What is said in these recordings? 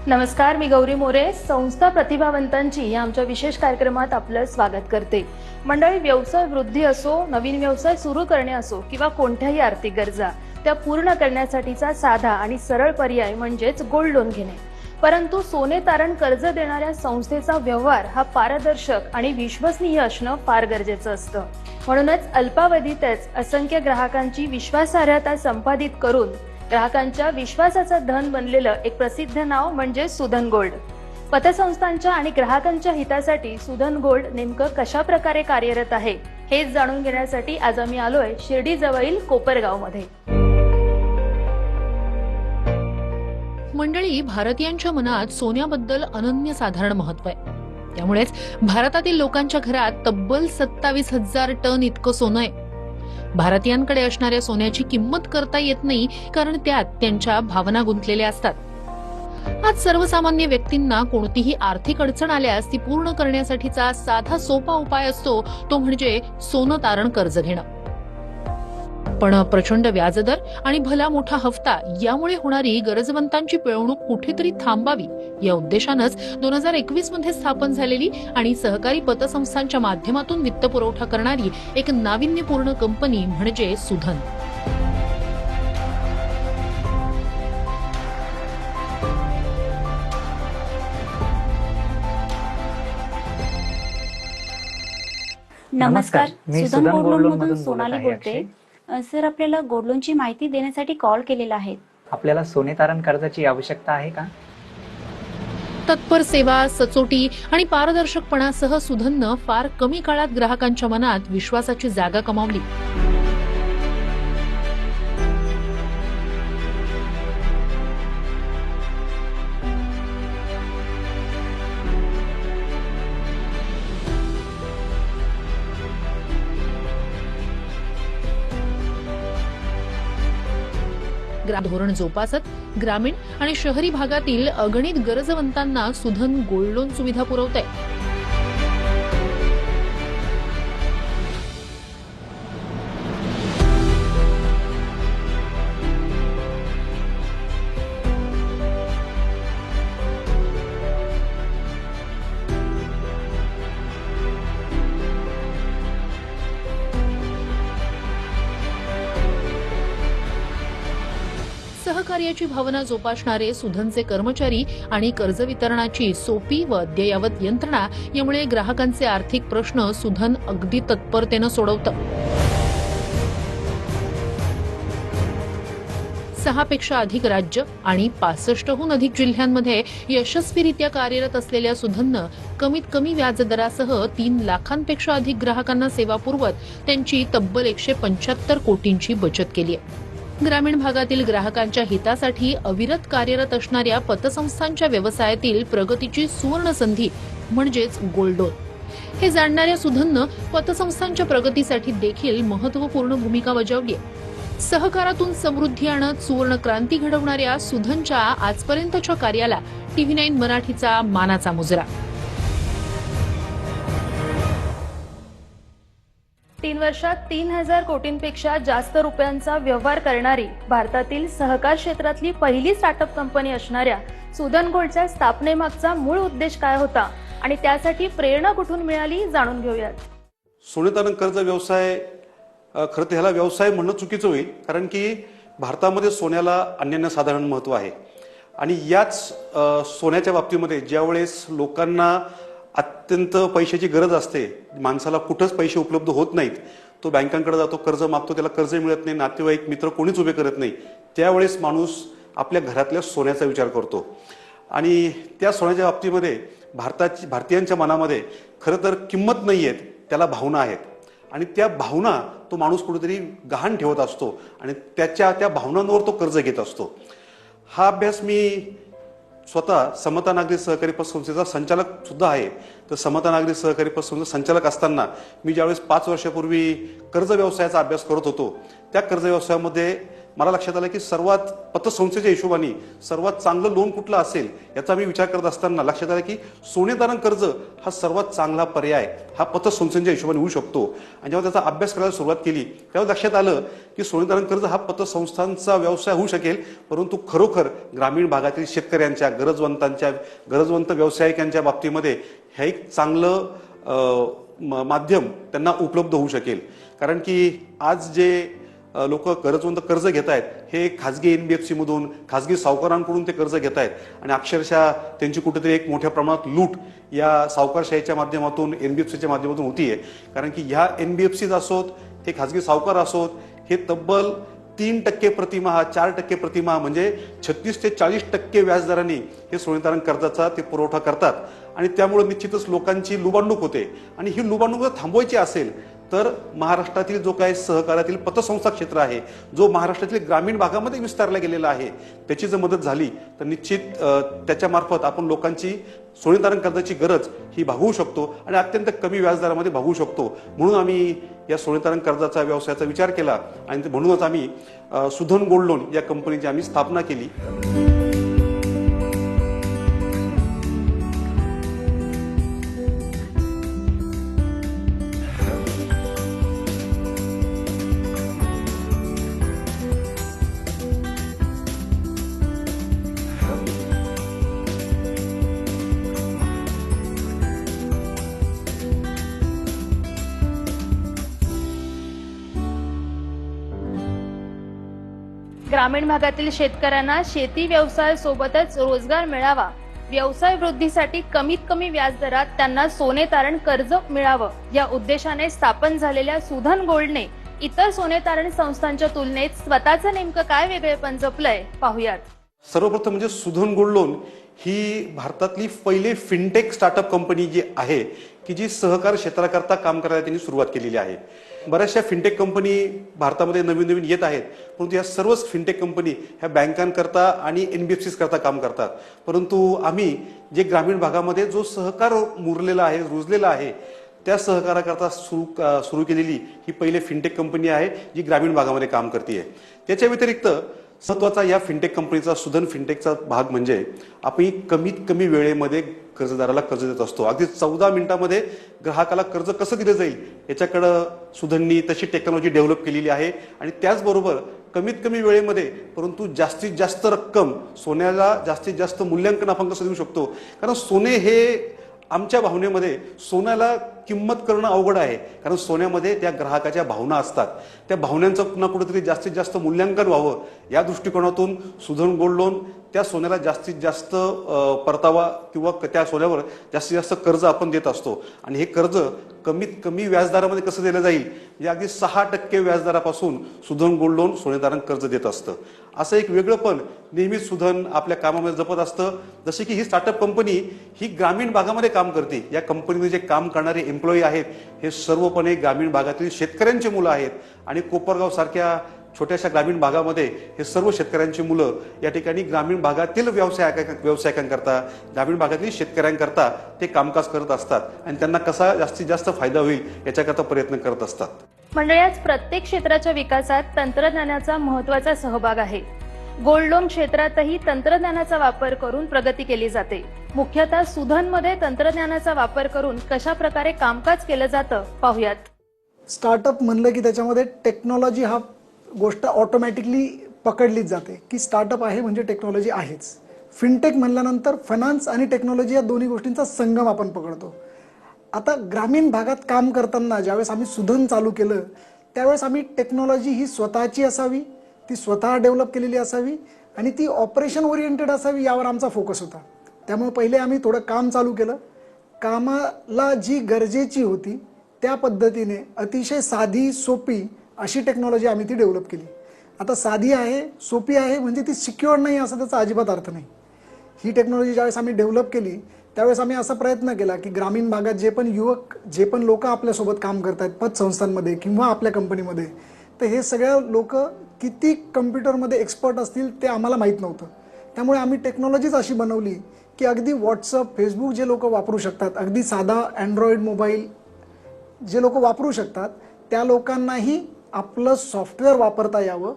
नमस्कार, मी गौरी मोरे. संस्था प्रतिभावंतांची या आमच्या विशेष कार्यक्रमात आपलं स्वागत करते. मंडळी, व्यवसाय वृद्धी असो, नवीन व्यवसाय सुरू करणे असो किंवा कोणत्याही आर्थिक गरजा त्या पूर्ण करण्यासाठीचा साधा आणि सरळ पर्याय म्हणजेच गोल्ड लोन घेणे. परंतु सोने तारण कर्ज देणाऱ्या संस्थेचा व्यवहार हा पारदर्शक आणि विश्वसनीय असणं फार गरजेचं असतं. म्हणूनच अल्पावधीतच असंख्य ग्राहकांची विश्वासार्हता संपादित करून ग्राहकांच्या विश्वासाचं धन बनलेलं एक प्रसिद्ध नाव म्हणजे सुधन गोल्ड. पतसंस्थांच्या आणि ग्राहकांच्या हितासाठी सुधन गोल्ड नेमकं कशा प्रकारे कार्यरत आहे हेच जाणून घेण्यासाठी आज आम्ही आलोय शिर्डी जवळील कोपरगावमध्ये. मंडळी, भारतीयांच्या मनात सोन्याबद्दल अनन्यसाधारण महत्व आहे. त्यामुळेच भारतातील लोकांच्या घरात तब्बल 27,000 टन इतकं सोनं आहे. भारतीयांकडे असणाऱ्या सोन्याची किंमत करता येत नाही, कारण त्यात त्यांच्या भावना गुंतलेल्या असतात. आज सर्वसामान्य व्यक्तींना कोणतीही आर्थिक अडचण आल्यास ती पूर्ण करण्यासाठीचा साधा सोपा उपाय असतो तो म्हणजे सोनं तारण कर्ज घेणं. पण प्रचंड व्याजदर आणि भला मोठा हफ्ता यामुळे होणारी गरजवंतांची पिळवणूक कुठेतरी थांबावी या उद्देशानंच 2021 मध्ये स्थापन झालेली आणि सहकारी पतसंस्थांच्या माध्यमातून वित्तपुरवठा करणारी एक नाविन्यपूर्ण कंपनी म्हणजे सुधन. नमस्कार, मी सुधन गोल्ड लोन मधून सोनाली बोलते. सर, आपल्याला गोल्ड लोनची माहिती देण्यासाठी कॉल केलेला आहे. आपल्याला सोने तारण कर्जाची आवश्यकता आहे का? तत्पर सेवा, सचोटी आणि पारदर्शकपणासह सुधननं फार कमी काळात ग्राहकांच्या मनात विश्वासाची जागा कमावली. धोरण जोपासत ग्रामीण आणि शहरी भागातील अगणित गरजवंतांना सुधन गोल्ड लोन सुविधा पुरवते. सहकार्याची भावना जोपासणारे सुधनचे कर्मचारी आणि कर्ज वितरणाची सोपी व अद्ययावत यंत्रणा यामुळे ग्राहकांचे आर्थिक प्रश्न सुधन अगदी तत्परतेनं सोडवतं. 6 पेक्षा अधिक राज्य आणि 65हून अधिक जिल्ह्यांमध्ये यशस्वीरित्या कार्यरत असलेल्या सुधननं कमीत कमी व्याजदरासह 3 लाखांपेक्षा अधिक ग्राहकांना सेवा पुरवत त्यांची तब्बल 175 कोटींची बचत केली आहे. ग्रामीण भागातील ग्राहकांच्या हितासाठी अविरत कार्यरत असणाऱ्या पतसंस्थांच्या व्यवसायातील प्रगतीची सुवर्ण संधी म्हणजेच गोल्ड लोन. हे जाणणाऱ्या सुधननं पतसंस्थांच्या प्रगतीसाठी देखील महत्वपूर्ण भूमिका बजावली आहे. सहकारातून समृद्धी आणत सुवर्ण क्रांती घडवणाऱ्या सुधनच्या आजपर्यंतच्या कार्याला TV9 मराठीचा मानाचा मुजरा. 3 वर्षात 3,000 कोटींपेक्षा जास्त रुपयांचा व्यवहार करणारी भारतातील सहकार क्षेत्रातली पहिली स्टार्टअप कंपनी असणाऱ्या सुधन गोल्डच्या स्थापनेमागचा मूळ उद्देश काय होता आणि त्यासाठी प्रेरणा कुठून मिळाली जाणून घेऊयात. सोने तारण कर्ज व्यवसाय, खरं तर ह्याला व्यवसाय म्हणणं चुकीचं होईल, कारण की भारतामध्ये सोन्याला अनन्यसाधारण महत्व आहे. आणि याच सोन्याच्या बाबतीमध्ये ज्यावेळेस लोकांना अत्यंत पैशाची गरज असते, माणसाला कुठंच पैसे उपलब्ध होत नाहीत, तो बँकांकडे जातो, कर्ज मागतो, त्याला कर्ज मिळत नाही, नातेवाईक मित्र कोणीच उभे करत नाही, त्यावेळेस माणूस आपल्या घरातल्या सोन्याचा विचार करतो. आणि त्या सोन्याच्या बाबतीमध्ये भारतीयांच्या मनामध्ये खरं तर किंमत नाही आहेत, त्याला भावना आहेत. आणि त्या भावना तो माणूस कुठेतरी गहाण ठेवत असतो आणि त्या भावनांवर तो कर्ज घेत असतो. हा अभ्यास मी स्वतः समता नागरी सहकारी पतसंस्थेचा संचालक सुद्धा आहे. तर समता नागरी सहकारी पतसंस्था संचालक असताना मी ज्यावेळेस 5 वर्षापूर्वी कर्ज व्यवसायाचा अभ्यास करत होतो, त्या कर्ज व्यवसायामध्ये मला लक्षात आलं की सर्वात पतसंस्थेच्या हिशोबाने सर्वात चांगलं लोन कुठलं असेल याचा मी विचार करत असताना लक्षात आलं की सोने तारण कर्ज हा सर्वात चांगला पर्याय हा पतसंस्थेच्या हिशोबाने होऊ शकतो. आणि जेव्हा त्याचा अभ्यास करायला सुरुवात केली तेव्हा लक्षात आलं की सोने तारण कर्ज हा पतसंस्थांचा व्यवसाय होऊ शकेल, परंतु खरोखर ग्रामीण भागातील शेतकऱ्यांच्या गरजवंत व्यावसायिकांच्या बाबतीमध्ये हे एक चांगलं माध्यम त्यांना उपलब्ध होऊ शकेल. कारण की आज जे लोक गरजवंत कर्ज घेत आहेत हे खाजगी NBFC मधून खाजगी सावकारांकडून ते कर्ज घेत आहेत आणि अक्षरशः त्यांची कुठेतरी एक मोठ्या प्रमाणात लूट या सावकारशाहीच्या माध्यमातून NBFCच्या माध्यमातून होतीये. कारण की ह्या NBFCज असोत हे खाजगी सावकार असोत हे तब्बल 3% प्रतिमाह 4% प्रतिमाह म्हणजे 36 ते 40% व्याजदराने हे सोने तारण कर्जाचा ते पुरवठा करतात. आणि त्यामुळे निश्चितच लोकांची लुबाडणूक होते. आणि ही लुबाडणूक जर थांबवायची असेल तर महाराष्ट्रातील जो काही सहकारातील पतसंस्था क्षेत्र आहे जो महाराष्ट्रातील ग्रामीण भागामध्ये विस्तारला गेलेला आहे त्याची जर मदत झाली तर निश्चित त्याच्या मार्फत आपण लोकांची सोने तारण कर्जाची गरज ही भागवू शकतो आणि अत्यंत कमी व्याजदरामध्ये भागवू शकतो. म्हणून आम्ही या सोने तारण कर्जाचा व्यवसायाचा विचार केला आणि म्हणूनच आम्ही सुधन गोल्ड लोन या कंपनीची आम्ही स्थापना केली. ग्रामीण भागातील शेतकऱ्यांना शेती व्यवसायासोबतच रोजगार मिळावा, व्यवसाय वृद्धीसाठी कमीत कमी व्याजदरात त्यांना सोने तारण कर्ज मिळावं या उद्देशाने स्थापन झालेल्या सुधन गोल्डने इतर सोने तारण संस्थांच्या तुलनेत स्वतःचं नेमकं काय वेगळेपण जपलंय पाहूयात. सर्वप्रथम म्हणजे सुधन गोल्ड लोन ही भारतातली पहिली फिनटेक स्टार्टअप कंपनी जी आहे की जी सहकार क्षेत्राकरता काम करायला त्यांनी सुरुवात केलेली आहे. बऱ्याचशा फिनटेक कंपनी भारतामध्ये नवीन नवीन येत आहेत, परंतु या सर्वच फिनटेक कंपनी ह्या बँकांकरता आणि NBFCs करता काम करतात. परंतु आम्ही जे ग्रामीण भागामध्ये जो सहकार मुरलेला आहे रुजलेला आहे त्या सहकाराकरता सुरू केलेली ही पहिले फिनटेक कंपनी आहे जी ग्रामीण भागामध्ये काम करते. त्याच्या व्यतिरिक्त महत्वाचा या फिनटेक कंपनीचा सुधन फिनटेकचा भाग म्हणजे आपण कमीत कमी वेळेमध्ये कर्जदाराला कर्ज देत असतो. अगदी 14 मिनिटांमध्ये ग्राहकाला कर्ज कसं दिलं जाईल याच्याकडे सुधननी तशी टेक्नॉलॉजी डेव्हलप केलेली आहे. आणि त्याचबरोबर कमीत कमी वेळेमध्ये परंतु जास्तीत जास्त रक्कम सोन्याला जास्तीत जास्त मूल्यांकन आपण कसं देऊ शकतो. कारण सोने हे आमच्या भावनेमध्ये सोन्याला किंमत करणं अवघड आहे, कारण सोन्यामध्ये त्या ग्राहकाच्या भावना असतात. त्या भावनांचं पुन्हा कुठेतरी जास्तीत जास्त मूल्यांकन व्हावं या दृष्टिकोनातून सुधन गोल्ड लोन त्या सोन्याला जास्तीत जास्त परतावा किंवा त्या सोन्यावर जास्तीत जास्त कर्ज आपण देत असतो. आणि हे कर्ज कमीत कमी व्याजदरामध्ये कसं दिलं जाईल म्हणजे अगदी 6% व्याजदरापासून सुधन गोल्ड लोन सोने तारण कर्ज देत असतं. असं एक वेगळंपण नेहमीच सुधन आपल्या कामामध्ये जपत असतं. जसे की ही स्टार्टअप कंपनी ही ग्रामीण भागामध्ये काम करते. या कंपनीमध्ये जे काम करणारे एम्प्लॉई आहेत हे सर्वपणे ग्रामीण भागातील शेतकऱ्यांची मुलं आहेत. आणि कोपरगाव सारख्या छोट्याशा ग्रामीण भागामध्ये हे सर्व शेतकऱ्यांची मुलं या ठिकाणी ग्रामीण भागातील व्यावसायिकांकरता ग्रामीण भागातील शेतकऱ्यांकरता ते कामकाज करत असतात आणि त्यांना कसा जास्तीत जास्त फायदा होईल याच्याकरता प्रयत्न करत असतात. मंडळी, आज प्रत्येक क्षेत्राच्या विकासात तंत्रज्ञानाचा महत्त्वाचा सहभाग आहे. गोल्ड लोन क्षेत्रातही तंत्रज्ञानाचा वापर करून प्रगती केली जाते. मुख्यतः सुधनमध्ये तंत्रज्ञानाचा वापर करून कशा प्रकारे कामकाज केलं जातं पाहूयात. स्टार्टअप म्हणलं की त्याच्यामध्ये टेक्नॉलॉजी हा गोष्ट ऑटोमॅटिकली पकडलीच जाते की स्टार्टअप आहे म्हणजे टेक्नॉलॉजी आहेच. फिनटेक म्हणल्यानंतर फायनान्स आणि टेक्नॉलॉजी या दोन्ही गोष्टींचा संगम आपण पकडतो. आता ग्रामीण भागात काम करताना ज्यावेळेस आम्ही सुधन चालू केलं त्यावेळेस आम्ही टेक्नॉलॉजी ही स्वतःची असावी, ती स्वतः डेव्हलप केलेली असावी आणि ती ऑपरेशन ओरिएंटेड असावी यावर आमचा फोकस होता. त्यामुळे पहिले आम्ही थोडं काम चालू केलं. कामाला जी गरजेची होती त्या पद्धतीने अतिशय साधी सोपी अशी टेक्नॉलॉजी आम्ही ती डेव्हलप केली. आता साधी आहे सोपी आहे म्हणजे ती सिक्युअर नाही असं त्याचा अजिबात अर्थ नाही. ही टेक्नॉलॉजी ज्यावेळेस आम्ही डेव्हलप केली त्यावेळेस आम्ही असा प्रयत्न केला की ग्रामीण भागात जे पण युवक जे पण लोक आपल्यासोबत काम करत आहेत पतसंस्थांमध्ये किंवा आपल्या कंपनीमध्ये, तर हे सगळ्या लोक किती कम्प्युटरमध्ये एक्सपर्ट असतील ते आम्हाला माहीत नव्हतं. त्यामुळे आम्ही टेक्नॉलॉजीच अशी बनवली की अगदी व्हॉट्सअप फेसबुक जे लोक वापरू शकतात, अगदी साधा अँड्रॉइड मोबाईल जे लोक वापरू शकतात त्या लोकांनाही आपलं सॉफ्टवेअर वापरता यावं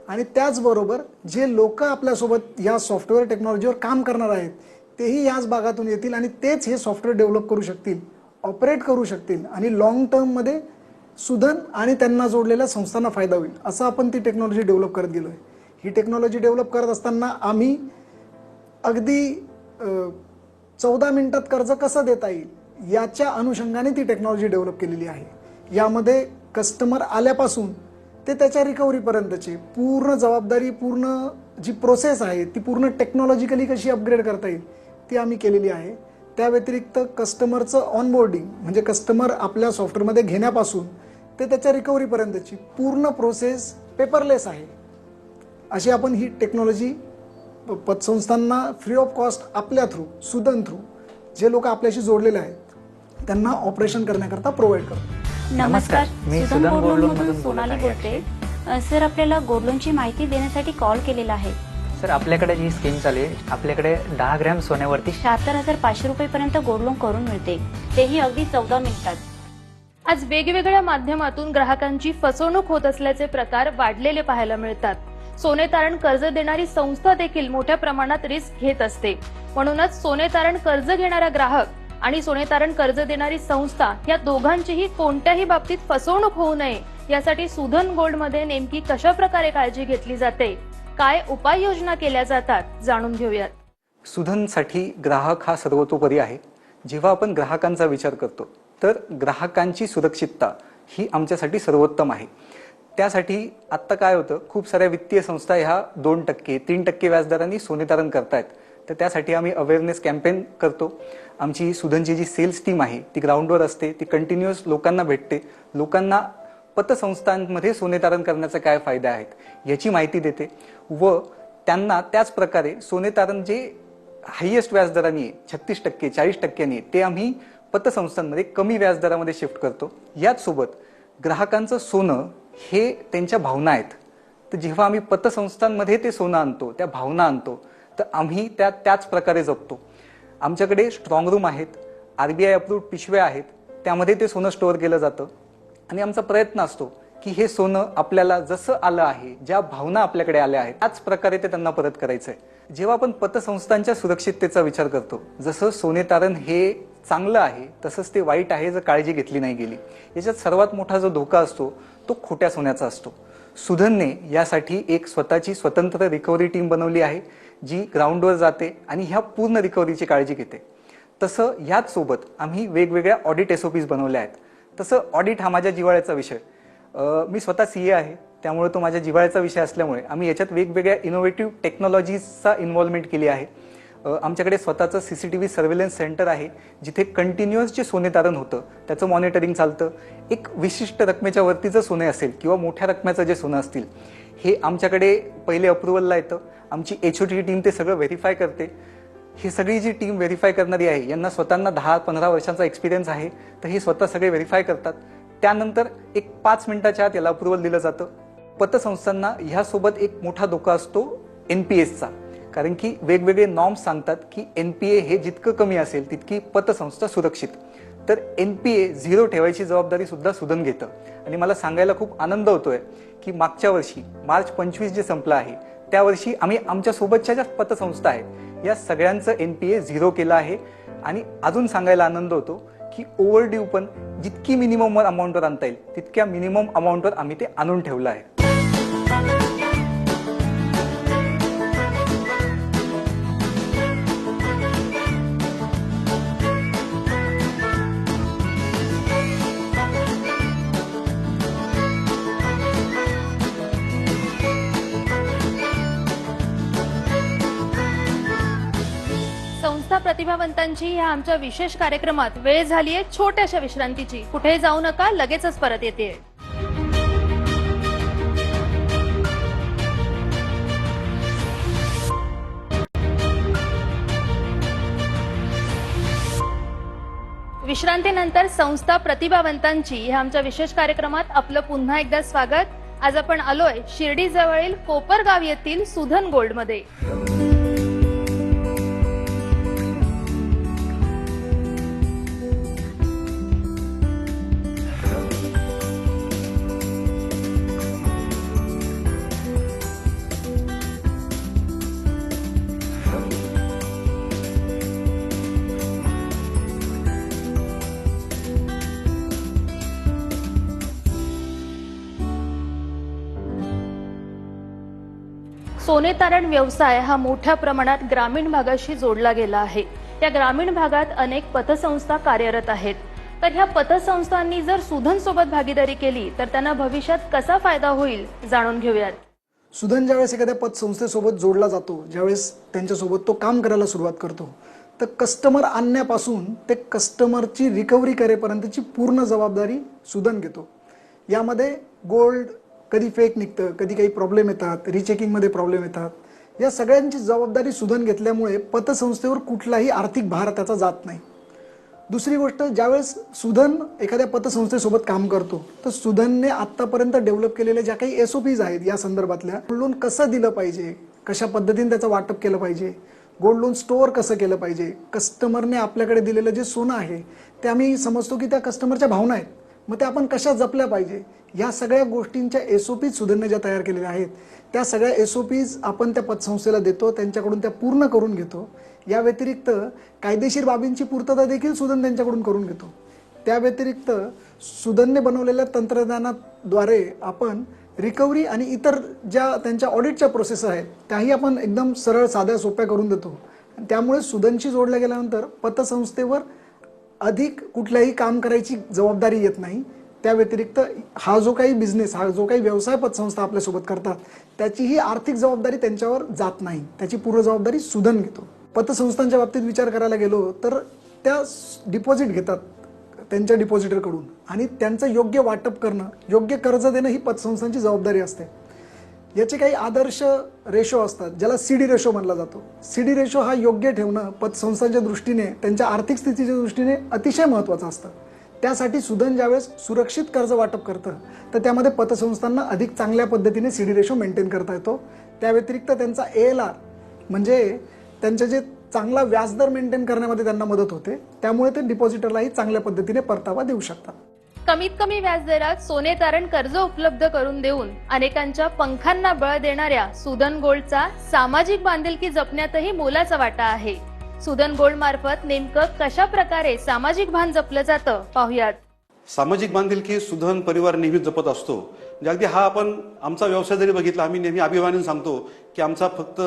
आणि त्याचबरोबर जे लोक आपल्यासोबत या सॉफ्टवेअर टेक्नॉलॉजीवर काम करणार आहेत तेही याच भागातून येतील आणि तेच हे सॉफ्टवेअर डेव्हलप करू शकतील, ऑपरेट करू शकतील आणि लॉंग टर्ममध्ये सुधन आणि त्यांना जोडलेल्या संस्थांना फायदा होईल असं आपण ती टेक्नॉलॉजी डेव्हलप करत गेलो आहे. ही टेक्नॉलॉजी डेव्हलप करत असताना आम्ही अगदी 14 मिनिटात कर्ज कसं देता येईल याच्या अनुषंगाने ती टेक्नॉलॉजी डेव्हलप केलेली आहे. यामध्ये कस्टमर आल्यापासून ते त्याच्या रिकव्हरीपर्यंतची पूर्ण जबाबदारी, पूर्ण जी प्रोसेस आहे ती पूर्ण टेक्नॉलॉजिकली कशी अपग्रेड करता येईल ती आम्ही केलेली आहे. त्या व्यतिरिक्त कस्टमरचं ऑनबोर्डिंग म्हणजे कस्टमर आपल्या सॉफ्टवेअरमध्ये घेण्यापासून ते त्याच्या रिकव्हरीपर्यंतची पूर्ण प्रोसेस पेपरलेस आहे. अशी आपण ही टेक्नॉलॉजी पतसंस्थांना फ्री ऑफ कॉस्ट आपल्या थ्रू, सुदन थ्रू जे लोक आपल्याशी जोडलेले आहेत त्यांना ऑपरेशन करण्याकरता प्रोव्हाइड करतो. नमस्कार, मी सुदन सुदन गोल्ड गोल्ड लोनमधून लोनमधून सोनाली बोलत आहे. बोलते. सर, आपल्याला गोल्ड लोनची माहिती देण्यासाठी कॉल केलेला आहे. सर, आपल्याकडे जी स्कीम चालू आहे, आपल्याकडे 10 ग्रॅम सोन्यावरती 76,500 रुपयेपर्यंत गोल्ड लोन करून मिळते, तेही अगदी 14 मिनिटात. आज वेगवेगळ्या माध्यमातून ग्राहकांची फसवणूक होत असल्याचे प्रकार वाढलेले पाहायला मिळतात. सोने तारण कर्ज देणारी संस्था देखील मोठ्या प्रमाणात रिस्क घेत असते. म्हणूनच सोने तारण कर्ज घेणारा ग्राहक आणि सोने तारण कर्ज देणारी संस्था या दोघांचीही कोणत्याही बाबतीत फसवणूक होऊ नये यासाठी सुधन गोल्डमध्ये नेमकी कशा प्रकारे काळजी घेतली जाते, काय उपाययोजना केल्या जातात, जाणून घेऊयात. सुधनसाठी ग्राहक हा सर्वतोपरी आहे. जेव्हा आपण ग्राहकांचा विचार करतो तर ग्राहकांची सुरक्षितता ही आमच्यासाठी सर्वोत्तम आहे. त्यासाठी आत्ता काय होतं, खूप साऱ्या वित्तीय संस्था ह्या 2%, 3% व्याजदरांनी सोने तारण करतायत. तर त्यासाठी आम्ही अवेअरनेस कॅम्पेन करतो. आमची सुधनची जी सेल्स टीम आहे ती ग्राउंडवर असते, ती कंटिन्युअस लोकांना भेटते, लोकांना पतसंस्थांमध्ये सोने तारण करण्याचा काय फायदे आहेत याची माहिती देते व त्यांना त्याच प्रकारे सोने तारण जे हायएस्ट व्याजदराने 36%, 40% ते आम्ही पतसंस्थांमध्ये कमी व्याजदरामध्ये शिफ्ट करतो. याच सोबत ग्राहकांचं सोनं हे त्यांच्या भावना आहेत. तर जेव्हा आम्ही पतसंस्थांमध्ये ते सोनं आणतो, त्या भावना आणतो, तर आम्ही त्याच प्रकारे जपतो. आमच्याकडे स्ट्रॉंग रूम आहेत, RBI अप्रूव्ड पिशव्या आहेत, त्यामध्ये ते सोनं स्टोअर केलं जातं आणि आमचा प्रयत्न असतो की हे सोनं आपल्याला जसं आलं आहे, ज्या भावना आपल्याकडे आल्या आहेत त्याच प्रकारे ते त्यांना परत करायचं आहे. जेव्हा आपण पतसंस्थांच्या सुरक्षिततेचा विचार करतो, जसं सोने तारण हे चांगलं आहे तसंच ते वाईट आहे जर काळजी घेतली नाही गेली. याच्यात सर्वात मोठा जो धोका असतो तो खोट्या सोन्याचा असतो. सुधनने यासाठी एक स्वतःची स्वतंत्र रिकव्हरी टीम बनवली आहे जी ग्राउंडवर जाते आणि ह्या पूर्ण रिकव्हरीची काळजी घेते. तसं याच सोबत आम्ही वेगवेगळ्या ऑडिट SOPs बनवल्या आहेत. तसं ऑडिट हा माझ्या जिव्हाळ्याचा विषय. मी स्वतः CA आहे, त्यामुळे तो माझ्या जिव्हाळ्याचा विषय असल्यामुळे आम्ही याच्यात वेगवेगळ्या इनोव्हेटिव्ह टेक्नॉलॉजीजचा इन्व्हॉल्वमेंट केली आहे. आमच्याकडे स्वतःचं CCTV सर्व्हेलन्स सेंटर आहे जिथे कंटिन्युअस जे सोने तारण होतं त्याचं मॉनिटरिंग चालतं. एक विशिष्ट रकमेच्या वरती जर सोने असेल किंवा मोठ्या रकमेचं जे सोनं असतील हे आमच्याकडे पहिले अप्रुव्हलला येतं. आमची HOT टीम ते सगळं व्हेरीफाय करते. ही सगळी जी टीम व्हेरीफाय करणारी आहे यांना स्वतःना 10-15 वर्षांचा एक्सपिरियन्स आहे, तर हे स्वतः सगळे व्हेरीफाय करतात. त्यानंतर एक 5 मिनिटाच्या आत याला अप्रुव्हल दिलं जातं. पतसंस्थांना ह्यासोबत एक मोठा धोका असतो NPAचा, कारण की वेगवेगळे नॉर्म्स सांगतात की NPA हे जितकं कमी असेल तितकी पतसंस्था सुरक्षित. तर NPA 0 ठेवायची जबाबदारी सुद्धा सुधन घेतं. आणि मला सांगायला खूप आनंद होतोय की मागच्या वर्षी मार्च 25 जे संपलं आहे त्या वर्षी आम्ही आमच्या सोबतच्या ज्या पतसंस्था आहेत या सगळ्यांचं NPA 0 केलं आहे. आणि अजून सांगायला आनंद होतो की ओव्हरड्यू पण जितकी मिनिमम अमाऊंटवर आणता येईल तितक्या मिनिमम अमाऊंटवर आम्ही ते आणून ठेवलं आहे. संस्था प्रतिभावंतांची ह्या आमच्या विशेष कार्यक्रमात वेळ झालीये छोट्याशा विश्रांतीची. कुठे जाऊ नका, लगेचच परत येते. विश्रांतीनंतर संस्था प्रतिभावंतांची ह्या आमच्या विशेष कार्यक्रमात आपलं पुन्हा एकदा स्वागत. आज आपण आलोय शिर्डी जवळील कोपरगाव येथील सुधन गोल्डमध्ये. सोने तारण व्यवसाय हा मोठ्या प्रमाणात ग्रामीण भागाशी जोडला गेला आहे. या ग्रामीण भागात अनेक पतसंस्था कार्यरत आहेत. तर ह्या पतसंस्थांनी जर सुधन सोबत भागीदारी केली तर त्यांना भविष्यात कसा फायदा होईल जाणून घेऊयात. सुधन ज्यावेळेस एखाद्या पतसंस्थेसोबत जोडला जातो, ज्यावेळेस त्यांच्यासोबत तो काम करायला सुरुवात करतो, तर कस्टमर आणण्यापासून ते कस्टमरची रिकव्हरी करेपर्यंतची पूर्ण जबाबदारी सुधन घेतो. यामध्ये गोल्ड कधी फेक निघतं, कधी काही प्रॉब्लेम येतात, रिचेकिंगमध्ये प्रॉब्लेम येतात. या सगळ्यांची जबाबदारी सुधन घेतल्यामुळे पतसंस्थेवर कुठलाही आर्थिक भार त्याचा जात नाही. दुसरी गोष्ट, ज्यावेळेस सुधन एखाद्या पतसंस्थेसोबत काम करतो तर सुधनने आत्तापर्यंत डेव्हलप केलेल्या ज्या काही SOPs आहेत या संदर्भातल्या, गोल्ड लोन कसं दिलं पाहिजे, कशा पद्धतीने त्याचं वाटप केलं पाहिजे, गोल्ड लोन स्टोअर कसं केलं पाहिजे, कस्टमरने आपल्याकडे दिलेलं जे सोनं आहे ते आम्ही समजतो की त्या कस्टमरच्या भावना आहेत, मग ते आपण कशा जपल्या पाहिजे, या सगळ्या गोष्टींच्या SOPs सुधनने ज्या तयार केलेल्या आहेत त्या सगळ्या SOPs आपण त्या पतसंस्थेला देतो, त्यांच्याकडून त्या पूर्ण करून घेतो. या व्यतिरिक्त कायदेशीर बाबींची पूर्तता देखील सुधन त्यांच्याकडून करून घेतो. त्या व्यतिरिक्त सुधनने बनवलेल्या तंत्रज्ञानाद्वारे आपण रिकव्हरी आणि इतर ज्या त्यांच्या ऑडिटच्या प्रोसेस आहेत त्याही आपण एकदम सरळ साध्या सोप्या करून देतो. त्यामुळे सुधनशी जोडल्या गेल्यानंतर पतसंस्थेवर अधिक कुठल्याही काम करायची जबाबदारी येत नाही. त्या व्यतिरिक्त हा जो काही बिझनेस, हा जो काही व्यवसाय पतसंस्था आपल्यासोबत करतात त्याचीही आर्थिक जबाबदारी त्यांच्यावर जात नाही, त्याची पूर्ण जबाबदारी सुधन घेतो. पतसंस्थांच्या बाबतीत विचार करायला गेलो तर त्या डिपॉझिट घेतात त्यांच्या डिपॉझिटरकडून आणि त्यांचं योग्य वाटप करणं, योग्य कर्ज देणं ही पतसंस्थांची जबाबदारी असते. याचे काही आदर्श रेशो असतात ज्याला CD रेशो म्हणला जातो. CD रेशो हा योग्य ठेवणं पतसंस्थांच्या दृष्टीने, त्यांच्या आर्थिक स्थितीच्या दृष्टीने अतिशय महत्त्वाचं असतं. त्यासाठी सुधन ज्यावेळेस सुरक्षित कर्ज वाटप करतं तर त्यामध्ये पतसंस्थांना अधिक चांगल्या पद्धतीने CD रेशो मेंटेन करता येतो. त्या व्यतिरिक्त त्यांचा ALR म्हणजे त्यांचे जे चांगला व्याजदर मेंटेन करण्यामध्ये त्यांना मदत होते. त्यामुळे ते डिपॉझिटरलाही चांगल्या पद्धतीने परतावा देऊ शकतात. कमीत कमी व्याजदरात सोने तारण कर्ज उपलब्ध करून देऊन अनेकांच्या पंखांना बळ देणाऱ्या सुधन गोल्डचा सामाजिक बांधिलकी जपण्यातही मोलाचा वाटा आहे. सुधन गोल्ड मार्फत नेमकं कशा प्रकारे सामाजिक भान जपलं जातं पाहुयात. सामाजिक बांधिलकी सुधन परिवार नेहमीच जपत असतो. म्हणजे अगदी हा आपण आमचा व्यवसाय जरी बघितला, आम्ही नेहमी अभिमानाने सांगतो की आमचा फक्त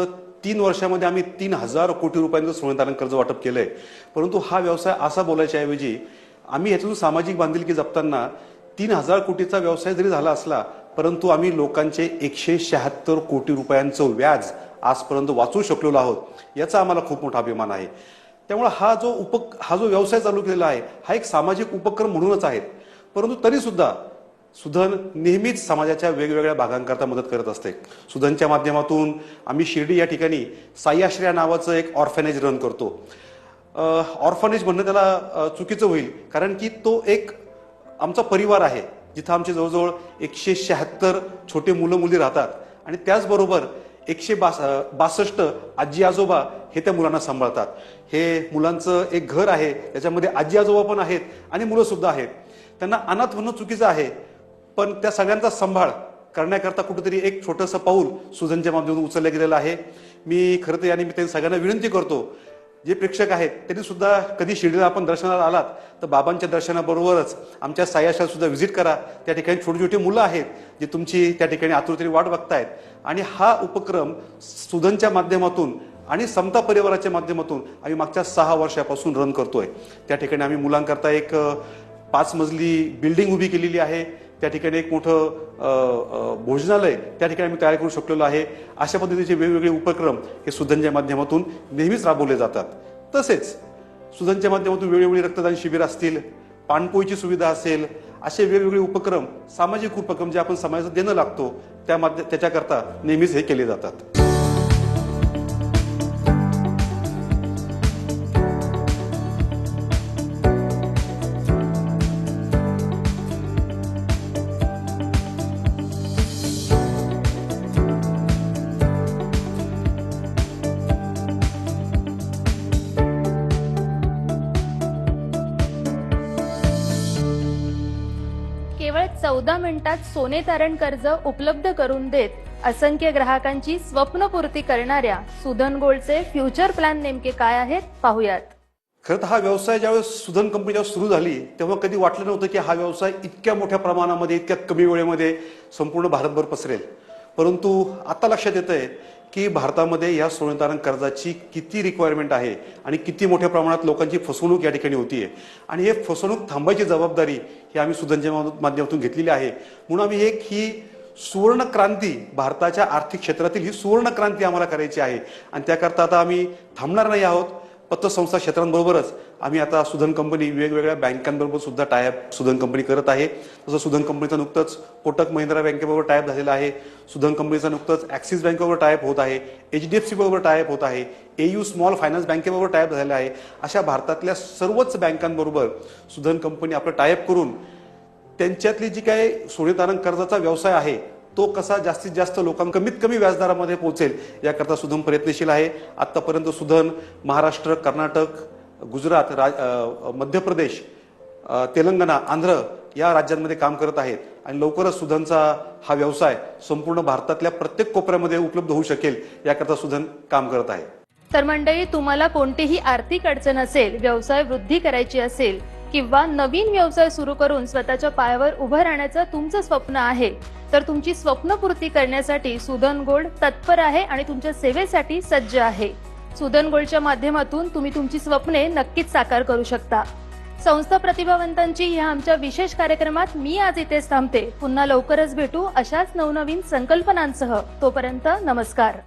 3 वर्षामध्ये आम्ही 3000 कोटी रुपयांचं सोने तारण कर्ज वाटप केलंय. परंतु हा व्यवसाय असा बोलायच्या ऐवजी आम्ही ह्यातून सामाजिक बांधिलकी जपताना 3000 कोटीचा व्यवसाय जरी झाला असला परंतु आम्ही लोकांचे 176 कोटी रुपयांचं व्याज आजपर्यंत वाचवू शकलेलो आहोत, याचा आम्हाला खूप मोठा अभिमान आहे. त्यामुळे हा जो व्यवसाय चालू केलेला आहे हा एक सामाजिक उपक्रम म्हणूनच आहे. परंतु तरी सुद्धा सुधन नेहमीच समाजाच्या वेगवेगळ्या भागांकरता मदत करत असते. सुधनच्या माध्यमातून आम्ही शिर्डी या ठिकाणी साई आश्रया नावाचं एक ऑर्फनेज रन करतो. ऑर्फनेज म्हणणं त्याला चुकीचं होईल, कारण की तो एक आमचा परिवार आहे जिथं आमचे जवळजवळ 176 छोटे मुलं मुली राहतात आणि त्याचबरोबर 162 आजी आजोबा हे त्या मुलांना सांभाळतात. हे मुलांचं एक घर आहे, त्याच्यामध्ये आजी आजोबा पण आहेत आणि मुलं सुद्धा आहेत. त्यांना अनाथ म्हणणं चुकीचं आहे, पण त्या सगळ्यांचा सांभाळ करण्याकरता कुठेतरी एक छोटंसं पाऊल सुधनच्या माध्यमातून उचललं गेलेलं आहे. मी खरं तर या निमित्ताने सगळ्यांना विनंती करतो, जे प्रेक्षक आहेत त्यांनी सुद्धा कधी शिर्डीला आपण दर्शनाला आलात तर बाबांच्या दर्शनाबरोबरच आमच्या साई आश्रयात सुद्धा व्हिजिट करा. त्या ठिकाणी छोटी छोटी मुलं आहेत जे तुमची त्या ठिकाणी आतुरतेने वाट बघतायत. आणि हा उपक्रम सुधनच्या माध्यमातून आणि समता परिवाराच्या माध्यमातून आम्ही मागच्या 6 वर्षापासून रन करतोय. त्या ठिकाणी आम्ही मुलांकरता एक 5 मजली बिल्डिंग उभी केलेली आहे. त्या ठिकाणी एक मोठं भोजनालय त्या ठिकाणी आम्ही तयार करू शकलेलो आहे. अशा पद्धतीचे वेगवेगळे उपक्रम हे सुधनच्या माध्यमातून नेहमीच राबवले जातात. तसेच सुधनच्या माध्यमातून वेगवेगळी रक्तदान शिबिर असतील, पाणपोईची सुविधा असेल, असे वेगवेगळे उपक्रम, सामाजिक उपक्रम जे आपण समाजाला देणं लागतो त्याच्याकरता नेहमीच हे केले जातात. केवळ 14 मिनिटात सोने तारण कर्ज उपलब्ध करून देत असंख्य ग्राहकांची स्वप्नपूर्ती करणाऱ्या सुधन गोल्डचे फ्युचर प्लॅन नेमके काय आहेत पाहुयात. खरं तर हा व्यवसाय ज्यावेळेस सुधन कंपनी जेव्हा सुरू झाली तेव्हा कधी वाटलं नव्हतं की हा व्यवसाय इतक्या मोठ्या प्रमाणामध्ये, इतक्या कमी वेळेमध्ये संपूर्ण भारतभर पसरेल. परंतु आता लक्षात येतंय की भारतामध्ये या सोने तारण कर्जाची किती रिक्वायरमेंट आहे आणि किती मोठ्या प्रमाणात लोकांची फसवणूक या ठिकाणी होतीये आणि हे फसवणूक थांबायची जबाबदारी ही आम्ही सुधनच्या माध्यमातून घेतलेली आहे. म्हणून आम्ही ही सुवर्ण क्रांती, भारताच्या आर्थिक क्षेत्रातील ही सुवर्ण क्रांती आम्हाला करायची आहे आणि त्याकरता आता आम्ही थांबणार नाही आहोत. पतसंस्था क्षेत्रांबरोबरच आम्ही आता सुधन कंपनी वेगवेगळ्या बँकांबरोबर सुद्धा टायअप सुधन कंपनी करत आहे. जसं सुधन कंपनीचं नुकतंच कोटक महिंद्रा बँकेबरोबर टायअप झालेला आहे. सुधन कंपनीचं नुकतंच ॲक्सिस बँकेबरोबर टायअप होत आहे. HDFC बरोबर टायअप होत आहे. AU स्मॉल फायनान्स बँकेबरोबर टायअप झालेला आहे. अशा भारतातल्या सर्वच बँकांबरोबर सुधन कंपनी आपलं टायअप करून त्यांच्यातली जी काय सोने तारण कर्जाचा व्यवसाय आहे तो कसा जास्तीत जास्त लोकांना कमीत कमी व्याजदरामध्ये पोहोचेल याकरता सुधन प्रयत्नशील आहे. आतापर्यंत सुधन महाराष्ट्र, कर्नाटक, गुजरात, मध्य प्रदेश, तेलंगणा, आंध्र या राज्यांमध्ये काम करत आहेत आणि लवकरच सुधनचा हा व्यवसाय संपूर्ण भारतातल्या प्रत्येक कोपऱ्यामध्ये उपलब्ध होऊ शकेल याकरता सुधन काम करत आहे. तर मंडळी, तुम्हाला कोणतीही आर्थिक अडचण असेल, व्यवसाय वृद्धी करायची असेल किंवा नवीन व्यवसाय सुरू करून स्वतःच्या पायावर उभं राहण्याचं तुमचं स्वप्न आहे, तर तुमची स्वप्नपूर्ती करण्यासाठी सुधन गोल्ड तत्पर आहे आणि तुमच्या सेवेसाठी सज्ज आहे. सुधन गोल्डच्या माध्यमातून तुम्ही तुमची स्वप्ने नक्कीच साकार करू शकता. संस्था प्रतिभावंतांची ह्या आमच्या विशेष कार्यक्रमात मी आज इथेच थांबते. पुन्हा लवकरच भेटू अशाच नवनवीन संकल्पनांसह. तोपर्यंत नमस्कार.